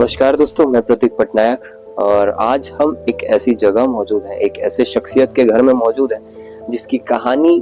नमस्कार दोस्तों, मैं प्रतीक पटनायक और आज हम एक ऐसी जगह मौजूद हैं, एक ऐसे शख्सियत के घर में मौजूद हैं जिसकी कहानी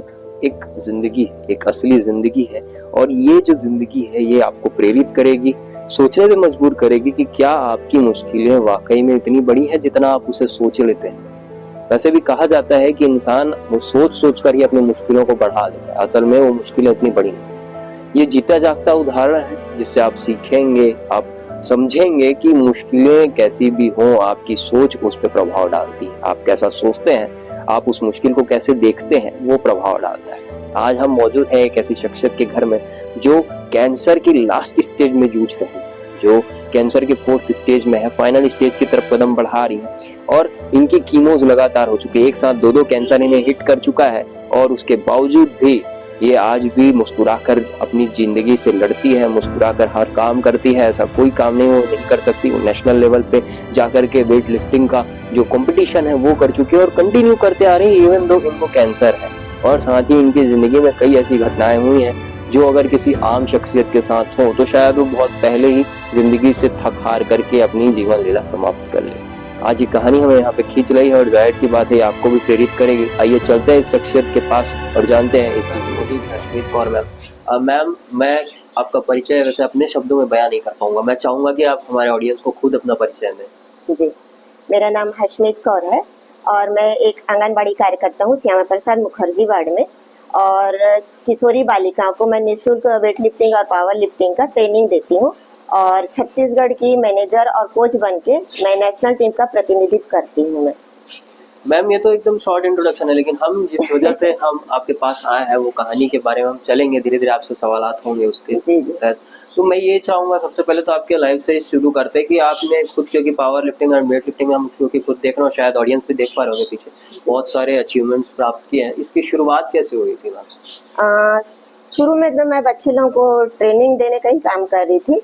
एक जिंदगी, एक असली जिंदगी है। और ये जो जिंदगी है ये आपको प्रेरित करेगी, सोचने पे मजबूर करेगी कि क्या आपकी मुश्किलें वाकई में इतनी बड़ी हैं जितना आप उसे सोच लेते हैं। वैसे भी कहा जाता है कि इंसान वो सोच सोच कर ही अपनी मुश्किलों को बढ़ा देता है, असल में वो मुश्किलें उतनी बड़ी नहीं। ये जीता जागता उदाहरण है जिससे आप सीखेंगे, आप समझेंगे कि मुश्किलें कैसी भी हों, आपकी सोच उस पर प्रभाव डालती है। आप कैसा सोचते हैं, आप उस मुश्किल को कैसे देखते हैं, वो प्रभाव डालता है। आज हम मौजूद हैं एक ऐसी शख्सियत के घर में जो कैंसर की लास्ट स्टेज में जूझ रही है, जो कैंसर के 4th स्टेज में है, फाइनल स्टेज की तरफ कदम बढ़ा रही है और इनकी कीमोज लगातार हो चुकी है। एक साथ दो कैंसर इन्हें हिट कर चुका है और उसके बावजूद भी ये आज भी मुस्कुराकर अपनी जिंदगी से लड़ती है, मुस्कुराकर हर काम करती है। ऐसा कोई काम नहीं वो नहीं कर सकती। वो नेशनल लेवल पे जाकर के वेट लिफ्टिंग का जो कंपटीशन है वो कर चुकी है और कंटिन्यू करते आ रही है इवन दो इनको कैंसर है। और साथ ही इनकी जिंदगी में कई ऐसी घटनाएं हुई हैं जो अगर किसी आम शख्सियत के साथ हो तो शायद वो बहुत पहले ही जिंदगी से थक हार करके अपनी जीवन लीला समाप्त कर ले। आज ये कहानी हमें यहाँ पे खींच रही है और जाहिर सी बात है आपको भी प्रेरित करेगी। आइए चलते हैं इस शख्सियत के पास और जानते हैं इसकी जिंदगी। हर्षमीत कौर मैम, मैम मैं आपका परिचय वैसे अपने शब्दों में बयान नहीं कर पाऊंगा, मैं चाहूंगा कि आप हमारे ऑडियंस को खुद अपना परिचय दें। जी, मेरा नाम हर्षमीत कौर है और मैं एक आंगनबाड़ी कार्यकर्ता हूँ श्यामा प्रसाद मुखर्जी वार्ड में। और किशोरी बालिकाओं को मैं निःशुल्क वेट लिफ्टिंग और पावर लिफ्टिंग का ट्रेनिंग देती हूँ और छत्तीसगढ़ की मैनेजर और कोच बन के मैं नेशनल टीम का प्रतिनिधित्व करती हूँ। मैम ये तो एकदम शॉर्ट इंट्रोडक्शन है, लेकिन हम जिस वजह से हम आपके पास आए हैं वो कहानी के बारे में हम चलेंगे, धीरे धीरे आपसे सवालात होंगे उसके तहत। तो मैं ये चाहूंगा सबसे पहले तो आपके लाइफ से शुरू करते हैं कि आपने खुद, क्योंकि पावर लिफ्टिंग और वेट लिफ्टिंग हम क्योंकि खुद देख रहे हो, शायद ऑडियंस भी देख पा रहे होंगे, पीछे बहुत सारे अचीवमेंट्स प्राप्त किए हैं। इसकी शुरुआत कैसे हुई थी मैम? शुरू में तो मैं बच्चे लोगों को ट्रेनिंग देने का ही काम कर रही थी।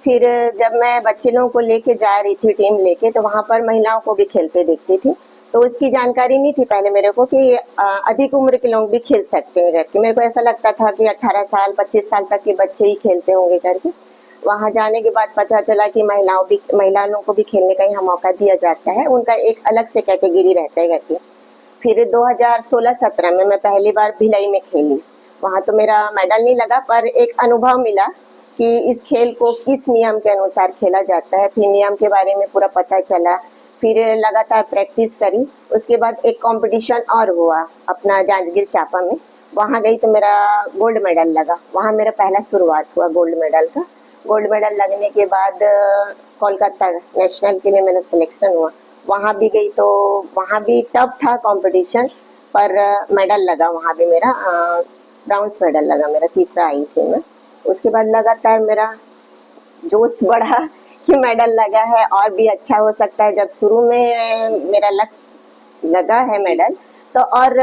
फिर जब मैं बच्चे लोगों को लेके जा रही थी टीम लेके, तो वहाँ पर महिलाओं को भी खेलते देखती थी। तो उसकी जानकारी नहीं थी पहले मेरे को कि अधिक उम्र के लोग भी खेल सकते हैं करके। मेरे को ऐसा लगता था कि 18 साल 25 साल तक के बच्चे ही खेलते होंगे करके। वहाँ जाने के बाद पता चला कि महिलाओं को भी खेलने का यहाँ मौका दिया जाता है, उनका एक अलग से कैटेगरी रहता है करके। फिर 2016-17 में मैं पहली बार भिलाई में खेली। वहाँ तो मेरा मेडल नहीं लगा, पर एक अनुभव मिला कि इस खेल को किस नियम के अनुसार खेला जाता है। फिर नियम के बारे में पूरा पता चला, फिर लगातार प्रैक्टिस करी। उसके बाद एक कंपटीशन और हुआ अपना जांजगीर चांपा में, वहाँ गई तो मेरा गोल्ड मेडल लगा। वहाँ मेरा पहला शुरुआत हुआ गोल्ड मेडल का। गोल्ड मेडल लगने के बाद कोलकाता नेशनल के लिए मेरा सिलेक्शन हुआ, वहाँ भी गई तो वहाँ भी टफ था कंपटीशन, पर मेडल लगा वहाँ भी मेरा, ब्राउन्स मेडल लगा मेरा, तीसरा आई थी मैं। उसके बाद लगातार मेरा जोश बढ़ा कि मेडल लगा है और भी अच्छा हो सकता है। जब शुरू में मेरा लक्ष्य लगा है मेडल, तो और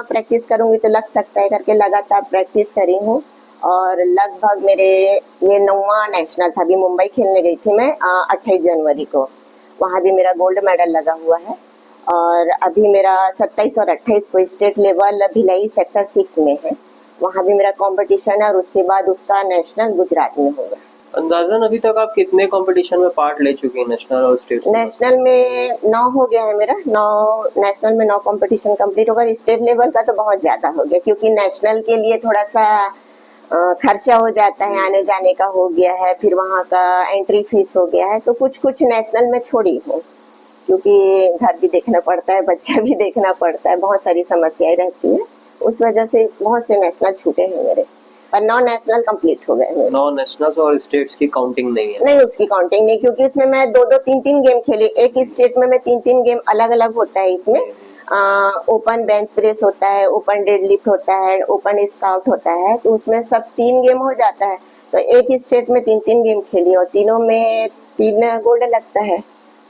प्रैक्टिस करूँगी तो लग सकता है करके लगातार प्रैक्टिस करी हूँ। और लगभग मेरे ये 9वां नेशनल था। अभी मुंबई खेलने गई थी मैं 28 जनवरी को, वहाँ भी मेरा गोल्ड मेडल लगा हुआ है। और अभी मेरा 27 और 28 को स्टेट लेवल भिलाई सेक्टर 6 में है, वहाँ भी मेरा कंपटीशन है। और उसके बाद उसका नेशनल गुजरात में होगा। अंदाजन अभी तक आप कितने कंपटीशन में पार्ट ले चुके हैं, नेशनल और स्टेट? नेशनल में 9 हो गया है मेरा, 9 नेशनल में 9 कंपटीशन कंप्लीट होगा। स्टेट लेवल का तो बहुत ज़्यादा हो गया, क्योंकि नेशनल के लिए थोड़ा सा खर्चा हो जाता है, आने जाने का हो गया है, फिर वहाँ का एंट्री फीस हो गया है। तो कुछ नेशनल में छोड़ी हूँ, क्योंकि घर भी देखना पड़ता है, बच्चा भी देखना पड़ता है, बहुत सारी समस्याएं रहती है। उस वजह से बहुत से नेशनल छूटे हैं मेरे, पर 9 नेशनल कंप्लीट हो गए। 9 नेशनल और स्टेट्स की काउंटिंग नहीं है? नहीं, उसकी काउंटिंग नहीं, क्योंकि इसमें मैं 2-2 3-3 गेम खेली। एक स्टेट में मैं 3-3 गेम अलग अलग होता है। इसमें ओपन बेंच प्रेस होता है, ओपन डेडलिफ्ट होता है, ओपन स्काउट होता है, तो उसमें सब 3 गेम हो जाता है। तो एक स्टेट में 3-3 गेम खेली और तीनों में 3 गोल्ड लगता है।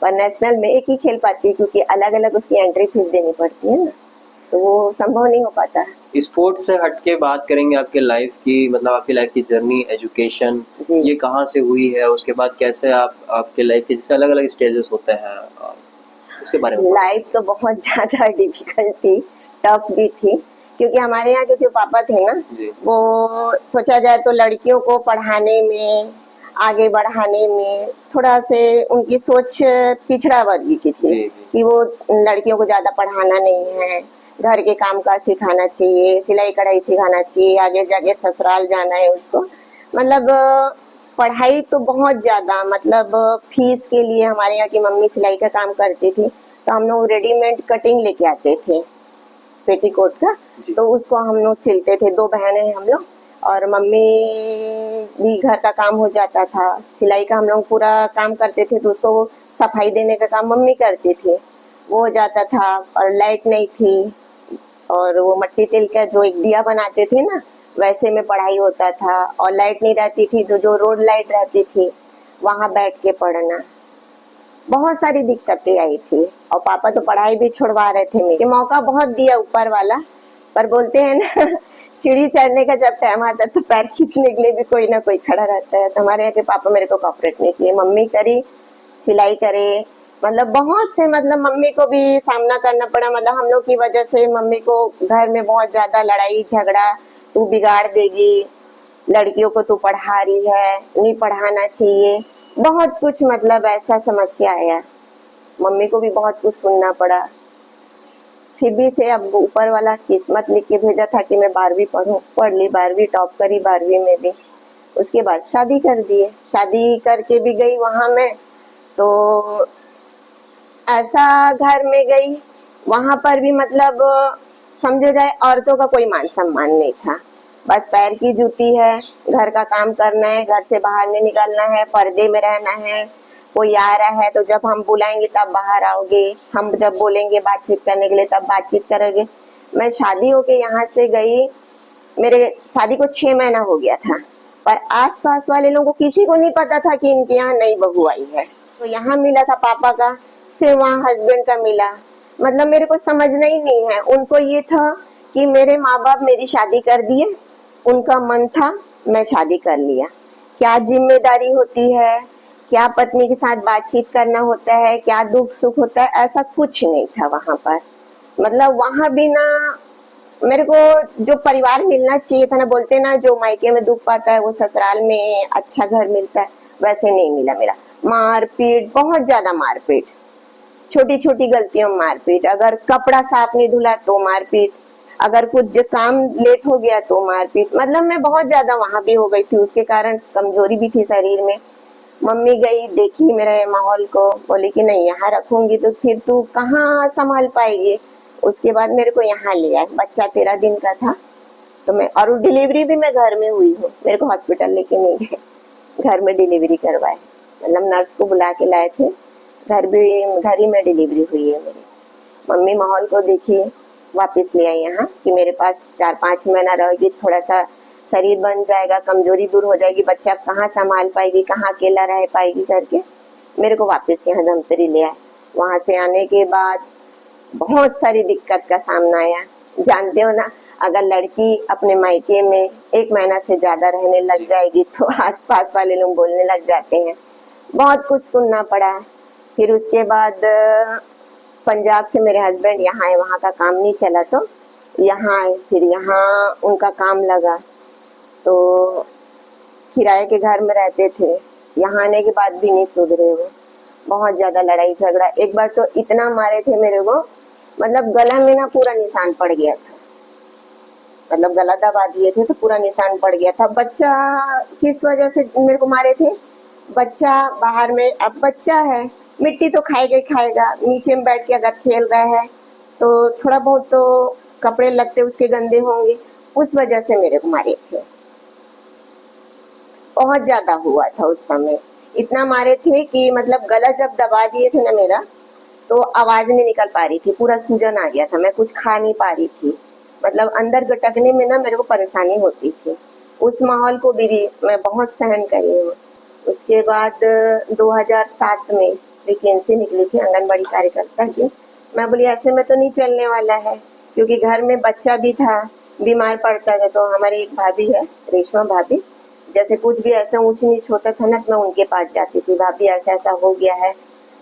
पर नेशनल में एक ही खेल पाती है, क्योंकि अलग अलग उसकी एंट्री फीस देनी पड़ती है ना, तो वो संभव नहीं हो पाता है। स्पोर्ट्स से हट के बात करेंगे आपके लाइफ की, मतलब आपकी लाइफ की जर्नी, एजुकेशन ये कहाँ से हुई है, उसके बाद कैसे आपके लाइफ के जैसे अलग अलग स्टेजेस होते हैं, उसके बारे में? लाइफ तो बहुत ज़्यादा डिफिकल्ट थी, टफ भी थी, क्योंकि हमारे यहाँ के जो पापा थे ना, वो सोचा जाए तो लड़कियों को पढ़ाने में आगे बढ़ाने में थोड़ा से उनकी सोच पिछड़ा वर्ग की थी जी, जी। कि वो लड़कियों को ज़्यादा पढ़ाना नहीं है, घर के काम काज सिखाना चाहिए, सिलाई कढ़ाई सिखाना चाहिए, आगे जाके ससुराल जाना है उसको। मतलब पढ़ाई तो बहुत ज़्यादा, मतलब फीस के लिए हमारे यहाँ की मम्मी सिलाई का काम करती थी, तो हम लोग रेडीमेड कटिंग लेके आते थे पेटीकोट का, जी। तो उसको हम लोग सिलते थे। 2 बहनें हैं हम लोग, और मम्मी भी घर का काम हो जाता था, सिलाई का हम लोग पूरा काम करते थे, तो उसको वो सफाई देने का काम मम्मी करती थी, वो हो जाता था। और लाइट नहीं थी, और वो मट्टी तेल का जो एक दिया बनाते थे ना, वैसे में पढ़ाई होता था। और लाइट नहीं रहती थी तो जो रोड लाइट रहती थी वहाँ बैठ के पढ़ना, बहुत सारी दिक्कतें आई थी। और पापा तो पढ़ाई भी छुड़वा रहे थे। मेरे मौका बहुत दिया ऊपर वाला, पर बोलते हैं ना सीढ़ी चढ़ने का जब टाइम आता है तो पैर खींचने के लिए भी कोई ना कोई खड़ा रहता है। तो हमारे यहाँ के पापा मेरे को कॉपरेट नहीं किए, मम्मी करी, सिलाई करे, मतलब बहुत से, मतलब मम्मी को भी सामना करना पड़ा। मतलब हम लोग की वजह से मम्मी को घर में बहुत ज्यादा लड़ाई झगड़ा, तू बिगाड़ देगी, लड़कियों को तू पढ़ा रही है, नहीं पढ़ाना चाहिए, बहुत कुछ, मतलब ऐसा समस्या आया। मम्मी को भी बहुत कुछ सुनना पड़ा। फिर भी से अब ऊपर वाला किस्मत लिख के भेजा था कि मैं 12वीं पढ़ूं, पढ़ ली 12वीं, टॉप करी 12वीं में भी। उसके बाद शादी कर दिए, शादी करके भी गई वहां मैं, तो ऐसा घर में गई, वहां पर भी मतलब समझो जाए औरतों का कोई मान सम्मान नहीं था। बस पैर की जूती है, घर का काम करना है, घर से बाहर नहीं निकलना है, पर्दे में रहना है। कोई आ रहा है तो जब हम बुलाएंगे तब बाहर आओगे, हम जब बोलेंगे बातचीत करने के लिए तब बातचीत करोगे। मैं शादी होके यहाँ से गई, मेरे शादी को 6 महीना हो गया था, पर आसपास वाले लोगों को किसी को नहीं पता था कि इनके यहाँ नई बहू आई है। तो यहाँ मिला था पापा का, से वहाँ हस्बैंड का मिला। मतलब मेरे को समझना ही नहीं है। उनको ये था कि मेरे माँ बाप मेरी शादी कर दिए, उनका मन था मैं शादी कर लिया। क्या जिम्मेदारी होती है, क्या पत्नी के साथ बातचीत करना होता है, क्या दुख सुख होता है, ऐसा कुछ नहीं था वहां पर। मतलब वहां भी ना मेरे को जो परिवार मिलना चाहिए था ना, बोलते ना जो मायके में दुख पाता है वो ससुराल में अच्छा घर मिलता है, वैसे नहीं मिला मेरा। मारपीट, बहुत ज्यादा मारपीट, छोटी छोटी गलतियों में मारपीट, अगर कपड़ा साफ नहीं धुला तो मारपीट, अगर कुछ काम लेट हो गया तो मारपीट। मतलब मैं बहुत ज्यादा वहां भी हो गई थी, उसके कारण कमजोरी भी थी शरीर में। मम्मी गई, देखी मेरे माहौल को, बोली कि नहीं यहाँ रखूंगी तो फिर तू कहाँ संभाल पाएगी। उसके बाद मेरे को यहाँ ले आए, बच्चा 13 दिन का था, तो मैं, और डिलीवरी भी मैं घर में हुई हूँ, मेरे को हॉस्पिटल लेके नहीं गए, घर में डिलीवरी करवाए। मतलब नर्स को बुला के लाए थे, घर ही में डिलीवरी हुई है मेरी। मम्मी माहौल को देखी, वापस ले आई यहाँ कि मेरे पास 4-5 महीना रहेगी, थोड़ा सा शरीर बन जाएगा, कमजोरी दूर हो जाएगी, बच्चा कहाँ संभाल पाएगी, कहाँ अकेला रह पाएगी करके मेरे को वापस यहाँ धमतरी ले आए। वहाँ से आने के बाद बहुत सारी दिक्कत का सामना आया। जानते हो ना, अगर लड़की अपने मायके में 1 महीना से ज्यादा रहने लग जाएगी तो आसपास वाले लोग बोलने लग जाते हैं, बहुत कुछ सुनना पड़ा। फिर उसके बाद पंजाब से मेरे हस्बैंड यहाँ आए, वहाँ का काम नहीं चला तो यहाँ आए, फिर यहाँ उनका काम लगा तो किराए के घर में रहते थे। यहाँ आने के बाद भी नहीं सुधरे वो, बहुत ज्यादा लड़ाई झगड़ा। एक बार तो इतना मारे थे मेरे को, मतलब गला में ना पूरा निशान पड़ गया था, मतलब गला दबा दिए थे तो पूरा निशान पड़ गया था। बच्चा किस वजह से मेरे को मारे थे, बच्चा बाहर में, अब बच्चा है, मिट्टी तो खाएगा ही खाएगा, नीचे में बैठ के अगर खेल रहा है तो थोड़ा बहुत तो कपड़े लगते उसके गंदे होंगे, उस वजह से मेरे को मारे थे। बहुत ज्यादा हुआ था उस समय, इतना मारे थे कि मतलब गला जब दबा दिए थे ना मेरा, तो आवाज नहीं निकल पा रही थी, पूरा सूजन आ गया था, मैं कुछ खा नहीं पा रही थी, मतलब अंदर गटकने में ना मेरे को परेशानी होती थी। उस माहौल को भी मैं बहुत सहन करी हूँ। उसके बाद 2007 में वैकेंसी निकली थी आंगनबाड़ी कार्यकर्ता की। मैं बोली ऐसे में तो नहीं चलने वाला है, क्योंकि घर में बच्चा भी था, बीमार पड़ता था। तो हमारी एक भाभी है, रेशमा भाभी, जैसे कुछ भी ऐसा ऊंच नीच होता था ना तो मैं उनके पास जाती थी, भाभी ऐसा ऐसा हो गया है,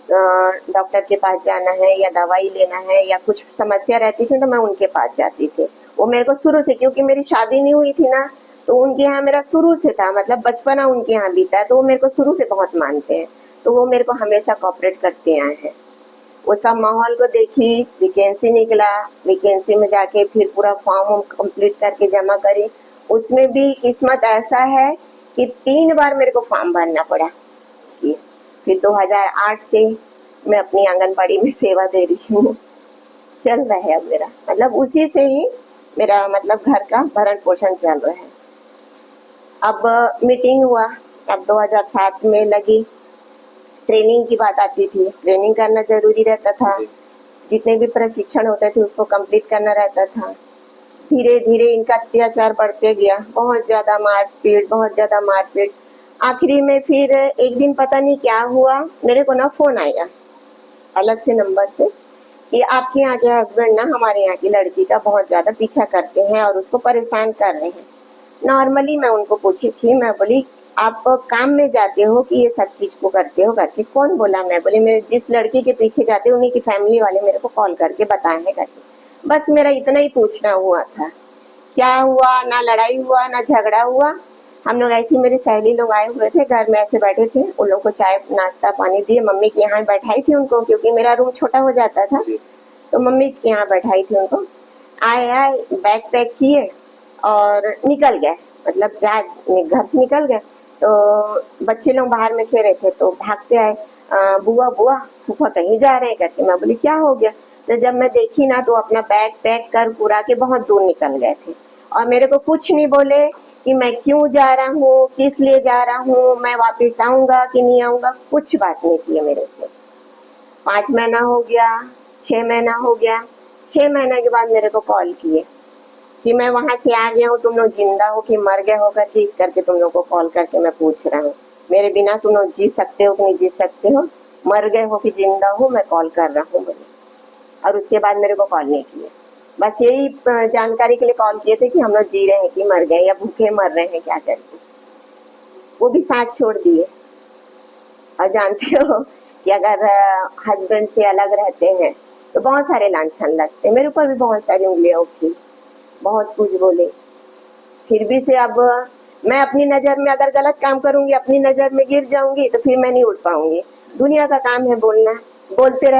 डॉक्टर के पास जाना है या दवाई लेना है या कुछ समस्या रहती थी तो मैं उनके पास जाती थी। वो मेरे को शुरू से, क्योंकि मेरी शादी नहीं हुई थी ना, तो उनके यहाँ मेरा शुरू से था, मतलब बचपना उनके यहाँ बीता है, तो वो मेरे को शुरू से बहुत मानते हैं, तो वो मेरे को हमेशा कोऑपरेट करते आए हैं। वो सब माहौल को देखी, वैकेंसी निकला, वैकेंसी में जाके फिर पूरा फॉर्म कंप्लीट करके जमा करी। उसमें भी किस्मत ऐसा है कि 3 बार मेरे को फॉर्म भरना पड़ा। फिर 2008 से मैं अपनी आंगनबाड़ी में सेवा दे रही हूँ। चल रहा है अब मेरा, मतलब उसी से ही मेरा मतलब घर का भरण पोषण चल रहा है। अब मीटिंग हुआ, अब 2007 में लगी, ट्रेनिंग की बात आती थी, ट्रेनिंग करना जरूरी रहता था, जितने भी प्रशिक्षण होते थे उसको कंप्लीट करना रहता था। धीरे धीरे इनका अत्याचार बढ़ते गया, बहुत ज़्यादा मारपीट, बहुत ज़्यादा मारपीट। आखिरी में फिर एक दिन पता नहीं क्या हुआ, मेरे को ना फ़ोन आया अलग से नंबर से कि आपके यहाँ के हस्बैंड ना हमारे यहाँ की लड़की का बहुत ज़्यादा पीछा करते हैं और उसको परेशान कर रहे हैं। नॉर्मली मैं उनको पूछी थी, मैं बोली आप काम में जाते हो कि ये सब चीज़ को करते हो करके? कौन बोला? मैं बोली मेरे जिस लड़की के पीछे जाते उन्हीं की फैमिली वाले मेरे को कॉल करके बताए हैं करके। बस मेरा इतना ही पूछना हुआ था। क्या हुआ? ना लड़ाई हुआ ना झगड़ा हुआ। हम लोग ऐसी, मेरी सहेली लोग आए हुए थे, घर में ऐसे बैठे थे, उन लोग को चाय नाश्ता पानी दिए, मम्मी के यहाँ बैठाई थी उनको, क्योंकि मेरा रूम छोटा हो जाता था, तो मम्मी के यहाँ बैठाई थी उनको। आए बैग पैक किए और निकल गए, मतलब घर से निकल गए। तो बच्चे लोग बाहर में खेल रहे थे, तो भागते आए, बुआ बुआ फूफा कहीं जा रहे हैं करके। मैं बोली क्या हो गया? तो जब मैं देखी ना, तो अपना बैग पैक कर पूरा के बहुत दूर निकल गए थे और मेरे को कुछ नहीं बोले कि मैं क्यों जा रहा हूँ, किस लिए जा रहा हूँ, मैं वापस आऊँगा कि नहीं आऊँगा, कुछ बात नहीं की है मेरे से। 5 महीना हो गया, 6 महीना हो गया। 6 महीने के बाद मेरे को कॉल किए कि मैं वहाँ से आ गया हूँ, तुम लोग जिंदा हो कि मर गए हो करके, इस करके तुम लोग को कॉल करके मैं पूछ रहा हूँ। मेरे बिना तुम लोग जी सकते हो कि नहीं जी सकते हो, मर गए हो कि जिंदा हो, मैं कॉल कर रहा हूँ बोले। और उसके बाद मेरे को कॉल नहीं किए, बस यही जानकारी के लिए कॉल किए थे कि हम लोग जी रहे हैं कि मर गए या भूखे मर रहे हैं क्या करके। वो भी साथ छोड़ दिए। और जानते हो कि अगर हस्बैंड से अलग रहते हैं तो बहुत सारे लांछन लगते हैं। मेरे ऊपर भी बहुत सारी उंगलियां उठी, बहुत कुछ बोले, फिर भी से अब मैं अपनी नज़र में अगर गलत काम करूंगी, अपनी नज़र में गिर जाऊंगी, तो फिर मैं नहीं उठ पाऊंगी। दुनिया का काम है बोलना, बोलते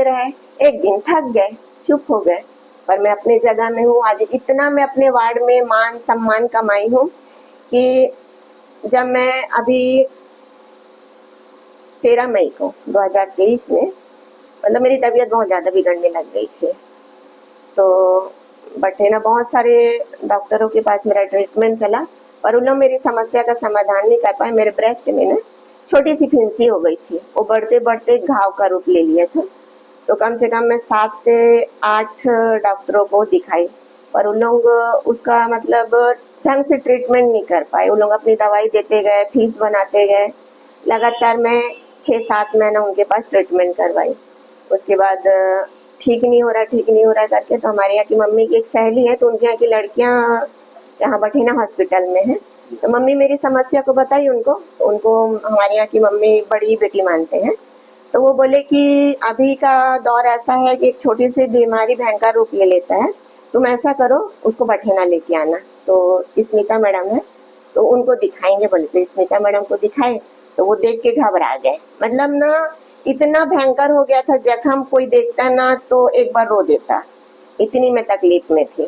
रहे, एक दिन थक गए, चुप हो गए। पर मैं अपने जगह में हूँ। आज इतना मैं अपने वार्ड में मान सम्मान कमाई हूँ कि जब मैं अभी 13 मई को 2023 में, मतलब मेरी तबीयत बहुत ज़्यादा बिगड़ने लग गई थी, तो बट है ना बहुत सारे डॉक्टरों के पास मेरा ट्रीटमेंट चला, पर उन लोग मेरी समस्या का समाधान नहीं कर पाए। मेरे ब्रेस्ट में ना छोटी सी फिंसी हो गई थी, वो बढ़ते बढ़ते घाव का रूप ले लिया था। तो कम से कम मैं 7 से 8 डॉक्टरों को दिखाई, पर उन लोग उसका मतलब ढंग से ट्रीटमेंट नहीं कर पाए। उन लोग अपनी दवाई देते गए, फीस बनाते गए। लगातार मैं 6-7 महीना उनके पास ट्रीटमेंट करवाई। उसके बाद ठीक नहीं हो रहा करके, तो हमारे यहाँ की मम्मी की एक सहेली है, तो उनके यहाँ की लड़कियाँ यहाँ बठिना हॉस्पिटल में है, तो मम्मी मेरी समस्या को बताई उनको। उनको हमारे यहाँ की मम्मी बड़ी बेटी मानते हैं, तो वो बोले कि अभी का दौर ऐसा है कि एक छोटी सी बीमारी भयंकर रूप ले लेता है, तुम ऐसा करो उसको बठिना लेके आना। तो स्मिता मैडम है, तो उनको दिखाएंगे बोले। तो स्मिता मैडम को दिखाए तो वो देख के घबरा गए, मतलब ना इतना भयंकर हो गया था जख्म, कोई देखता ना तो एक बार रो देता, इतनी मैं तकलीफ में थी।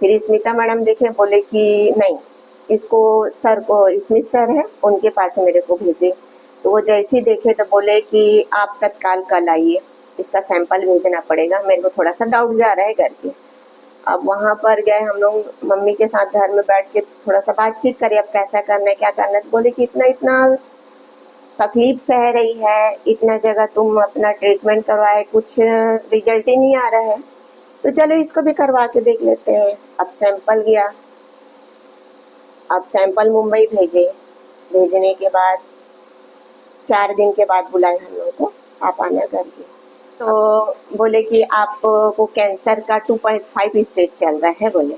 फिर स्मिता मैडम देखे, बोले कि नहीं, इसको सर को, स्मित सर है उनके पास मेरे को भेजे। तो वो जैसे ही देखे तो बोले कि आप तत्काल कल आइए, इसका सैंपल भेजना पड़ेगा। मेरे को थोड़ा सा डाउट जा रहा है करके, अब वहाँ पर गए हम लोग, मम्मी के साथ घर में बैठ के थोड़ा सा बातचीत करें, अब कैसा करना है क्या करना है। तो बोले कि इतना तकलीफ सह रही है, इतना जगह तुम अपना ट्रीटमेंट करवाए, कुछ रिजल्ट ही नहीं आ रहा है, तो चलो इसको भी करवा के देख लेते हैं। अब सैंपल गया, अब सैंपल मुंबई भेजने के बाद 4 दिन के बाद बुलाए हम लोगों को, आप आना करके। तो बोले कि आपको कैंसर का 2.5 स्टेज चल रहा है बोले,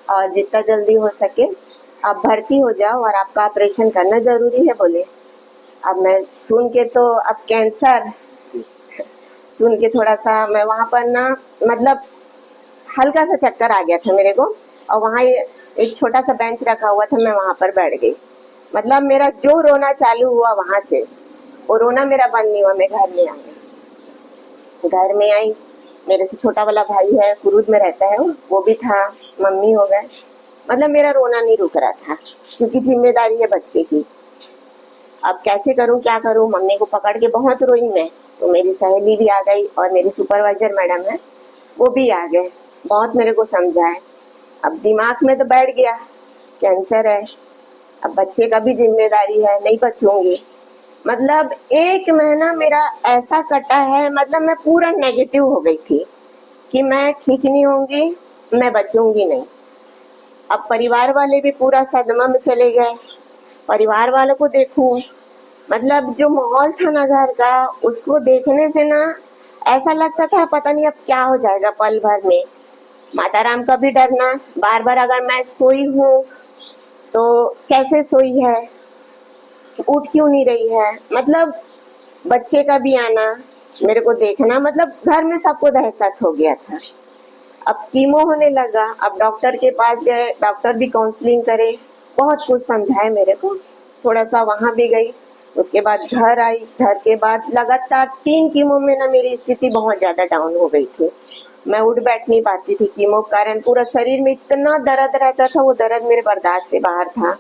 और जितना जल्दी हो सके आप भर्ती हो जाओ और आपका ऑपरेशन करना ज़रूरी है बोले। अब मैं सुन के तो, अब कैंसर सुन के थोड़ा सा मैं वहाँ पर ना, मतलब हल्का सा चक्कर आ गया था मेरे को, और वहाँ एक छोटा सा बेंच रखा हुआ था, मैं वहाँ पर बैठ गई। मतलब मेरा जो रोना चालू हुआ वहाँ से, वो रोना मेरा बंद नहीं हुआ। मैं घर में आ गई। घर में आई, मेरे से छोटा वाला भाई है, कुरूद में रहता है, वो भी था, मम्मी हो गए। मतलब मेरा रोना नहीं रुक रहा था, क्योंकि जिम्मेदारी है बच्चे की। अब कैसे करूं, क्या करूं, मम्मी को पकड़ के बहुत रोई मैं। तो मेरी सहेली भी आ गई और मेरी सुपरवाइजर मैडम है, वो भी आ गए, बहुत मेरे को समझाए। अब दिमाग में तो बैठ गया कैंसर है, अब बच्चे का भी जिम्मेदारी है, नहीं बचूंगी। मतलब 1 महीना मेरा ऐसा कटा है, मतलब मैं पूरा नेगेटिव हो गई थी कि मैं ठीक नहीं होंगी, मैं बचूंगी नहीं। अब परिवार वाले भी पूरा सदमा में चले गए। परिवार वालों को देखूं, मतलब जो माहौल था ना घर का, उसको देखने से ना ऐसा लगता था पता नहीं अब क्या हो जाएगा पल भर में। माता राम का भी डरना, बार बार अगर मैं सोई हूँ तो कैसे सोई है, उठ क्यों नहीं रही है। मतलब बच्चे का भी आना, मेरे को देखना, मतलब घर में सबको दहशत हो गया था। अब कीमो होने लगा, अब डॉक्टर के पास गए, डॉक्टर भी काउंसलिंग करे, बहुत कुछ समझाए मेरे को, थोड़ा सा वहाँ भी गई। उसके बाद घर आई, घर के बाद लगातार 3 कीमो में ना मेरी स्थिति बहुत ज़्यादा डाउन हो गई थी। मैं उठ बैठ नहीं पाती थी कीमो के कारण। पूरा शरीर में इतना दर्द रहता था, वो दर्द मेरे बर्दाश्त से बाहर था।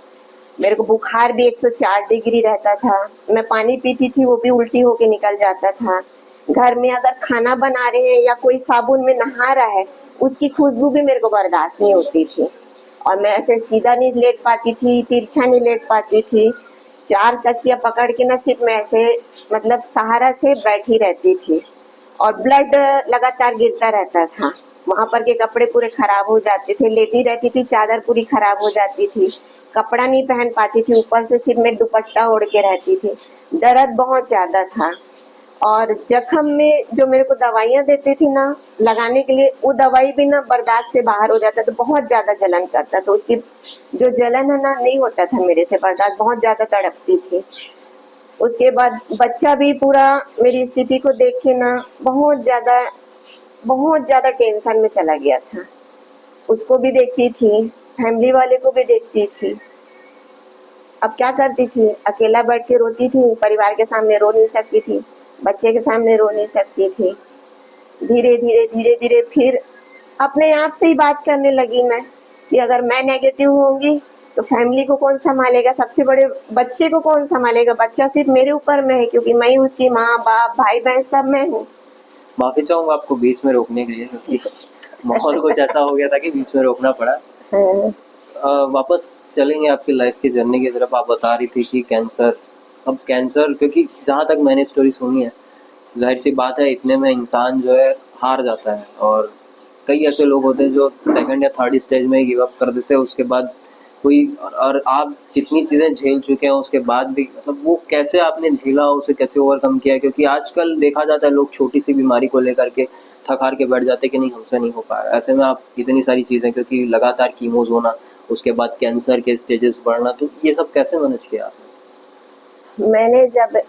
मेरे को बुखार भी 104 डिग्री रहता था। मैं पानी पीती थी, वो भी उल्टी होके निकल जाता था। घर में अगर खाना बना रहे हैं या कोई साबुन में नहा रहा है, उसकी खुशबू भी मेरे को बर्दाश्त नहीं होती थी। और मैं ऐसे सीधा नहीं लेट पाती थी, तिरछा नहीं लेट पाती थी। 4 तकिया पकड़ के ना सिर्फ मैं ऐसे, मतलब सहारा से बैठी रहती थी। और ब्लड लगातार गिरता रहता था। वहाँ पर के कपड़े पूरे खराब हो जाते थे, लेटी रहती थी, चादर पूरी खराब हो जाती थी, कपड़ा नहीं पहन पाती थी, ऊपर से सिर्फ मैं दुपट्टा ओढ़ के रहती थी। दर्द बहुत ज़्यादा था। और जख्म में जो मेरे को दवाइयाँ देते थी ना लगाने के लिए, वो दवाई भी ना बर्दाश्त से बाहर हो जाता, तो बहुत ज़्यादा जलन करता। तो उसकी जो जलन है ना, नहीं होता था मेरे से बर्दाश्त, बहुत ज़्यादा तड़पती थी। उसके बाद बच्चा भी पूरा मेरी स्थिति को देख के ना बहुत ज़्यादा टेंशन में चला गया था। उसको भी देखती थी, फैमिली वाले को भी देखती थी। अब क्या करती थी, अकेला बैठ के रोती थी, परिवार के सामने रो नहीं सकती थी, बच्चे के सामने रो नहीं सकती थी। धीरे धीरे फिर अपने आप से ही बात करने लगी मैं कि अगर मैं नेगेटिव होंगी तो फैमिली को कौन संभालेगा, सबसे बड़े बच्चे को कौन संभालेगा। बच्चा सिर्फ मेरे ऊपर में है, क्योंकि मैं ही उसकी माँ बाप भाई बहन सब मैं हूँ। माफी चाहूंगा आपको बीच में रोकने के लिए, क्योंकि माहौल कुछ ऐसा हो गया था कि बीच में रोकना पड़ा। हाँ। वापस चलेंगे आपकी लाइफ की जर्नी की तरफ। आप बता रही थी कि कैंसर, अब कैंसर, क्योंकि जहाँ तक मैंने स्टोरी सुनी है, जाहिर सी बात है इतने में इंसान जो है हार जाता है। और कई ऐसे लोग होते हैं जो सेकंड या थर्ड स्टेज में ही गिव अप कर देते हैं। उसके बाद कोई, और आप जितनी चीज़ें झेल चुके हैं उसके बाद भी, मतलब वो कैसे आपने झेला, उसे कैसे ओवरकम किया। क्योंकि आजकल देखा जाता है लोग छोटी सी बीमारी को लेकर के थक हार के बैठ जाते हैं कि नहीं हमसे नहीं हो पा रहा। ऐसे में आप इतनी सारी चीज़ें, क्योंकि लगातार कीमोज होना, उसके बाद कैंसर के स्टेजेस बढ़ना, तो ये सब कैसे मैनेज किया आपने? मैंने जब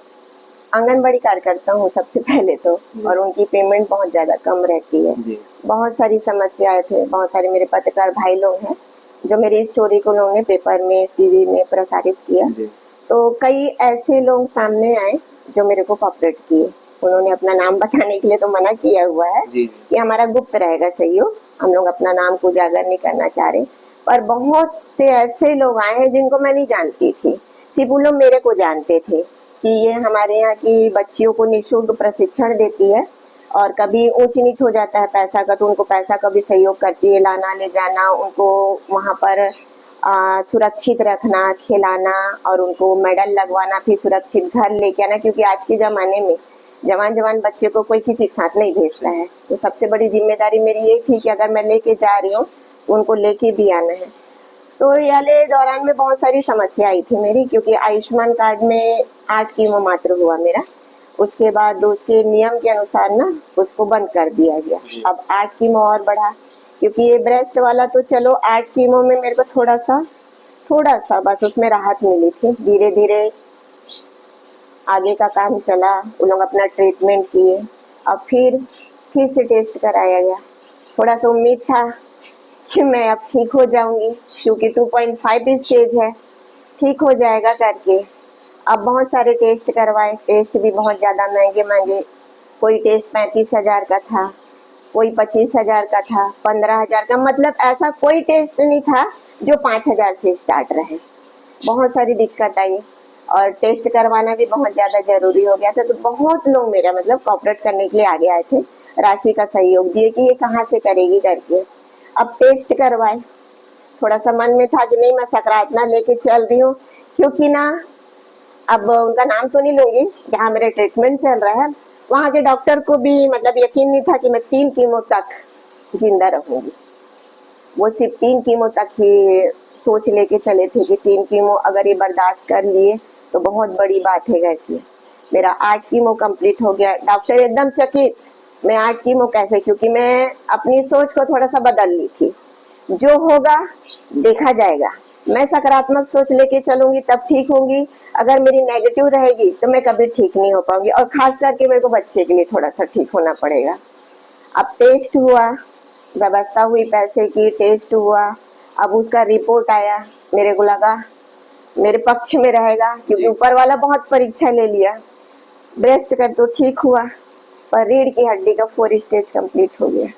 आंगनबाड़ी कार्यकर्ता हूँ सबसे पहले तो, और उनकी पेमेंट बहुत ज़्यादा कम रहती है। बहुत सारी समस्याएं थे। बहुत सारे मेरे पत्रकार भाई लोग हैं जो मेरी स्टोरी को लोगों ने पेपर में, टीवी में प्रसारित किया। तो कई ऐसे लोग सामने आए जो मेरे को कॉपरेट किए। उन्होंने अपना नाम बताने के लिए तो मना किया हुआ है कि हमारा गुप्त रहेगा सहयोग, हम लोग अपना नाम को उजागर नहीं करना चाह रहे। पर बहुत से ऐसे लोग आए हैं जिनको मैं नहीं जानती थी, सिर्फ वो लोग मेरे को जानते थे कि ये हमारे यहाँ की बच्चियों को निःशुल्क प्रशिक्षण देती है, और कभी ऊंच नीच हो जाता है पैसा का तो उनको पैसा का भी सहयोग करती है, लाना ले जाना, उनको वहाँ पर सुरक्षित रखना, खिलाना, और उनको मेडल लगवाना, फिर सुरक्षित घर लेके आना। क्योंकि आज के ज़माने में जवान बच्चे को कोई किसी के साथ नहीं भेज रहा है, तो सबसे बड़ी जिम्मेदारी मेरी ये थी कि अगर मैं लेके जा रही हूँ तो उनको लेके भी आना है। तो वाले दौरान में बहुत सारी समस्या आई थी मेरी, क्योंकि आयुष्मान कार्ड में 8 कीमो मात्र हुआ मेरा। उसके बाद उसके नियम के अनुसार ना उसको बंद कर दिया गया। अब 8 कीमो और बढ़ा, क्योंकि ये ब्रेस्ट वाला तो चलो 8 कीमो में मेरे को थोड़ा सा बस उसमें राहत मिली थी। धीरे धीरे आगे का काम चला, उन लोग अपना ट्रीटमेंट किए। अब फिर से टेस्ट कराया गया। थोड़ा सा उम्मीद था कि मैं अब ठीक हो जाऊंगी, क्योंकि 2.5 स्टेज है, ठीक हो जाएगा करके। अब बहुत सारे टेस्ट करवाए, टेस्ट भी बहुत ज़्यादा महंगे महंगे। कोई टेस्ट 35,000 का था, कोई 25,000 का था, 15,000 का, मतलब ऐसा कोई टेस्ट नहीं था जो 5,000 से स्टार्ट रहे। बहुत सारी दिक्कत आई और टेस्ट करवाना भी बहुत ज़्यादा ज़रूरी हो गया था। तो बहुत लोग मेरा मतलब कॉपरेट करने के लिए आगे आए थे, राशि का सहयोग दिए कि ये कहाँ से करेगी करके। अब टेस्ट करवाए, थोड़ा सा मन में था कि नहीं मैं सकारात्मक लेके चल रही हूँ, क्योंकि ना अब उनका नाम तो नहीं लूंगी, जहाँ मेरा ट्रीटमेंट चल रहा है वहाँ के डॉक्टर को भी मतलब यकीन नहीं था कि मैं 3 कीमो तक जिंदा रहूंगी। वो सिर्फ 3 कीमो तक ही सोच लेके चले थे कि 3 कीमो अगर ये बर्दाश्त कर लिए तो बहुत बड़ी बात है करके। मेरा 8 कीमो कंप्लीट हो गया। डॉक्टर एकदम चकित, मैं 8 कीमो कैसे, क्योंकि मैं अपनी सोच को थोड़ा सा बदल ली थी, जो होगा देखा जाएगा। मैं सकारात्मक सोच लेके चलूंगी तब ठीक होंगी, अगर मेरी नेगेटिव रहेगी तो मैं कभी ठीक नहीं हो पाऊंगी। और खास करके मेरे को बच्चे के लिए थोड़ा सा ठीक होना पड़ेगा। अब टेस्ट हुआ, व्यवस्था हुई पैसे की, टेस्ट हुआ, अब उसका रिपोर्ट आया, मेरे को लगा मेरे पक्ष में रहेगा, क्योंकि ऊपर वाला बहुत परीक्षा ले लिया। ब्रेस्ट का तो ठीक हुआ, पर रीढ़ की हड्डी का 4 स्टेज कंप्लीट हो गया।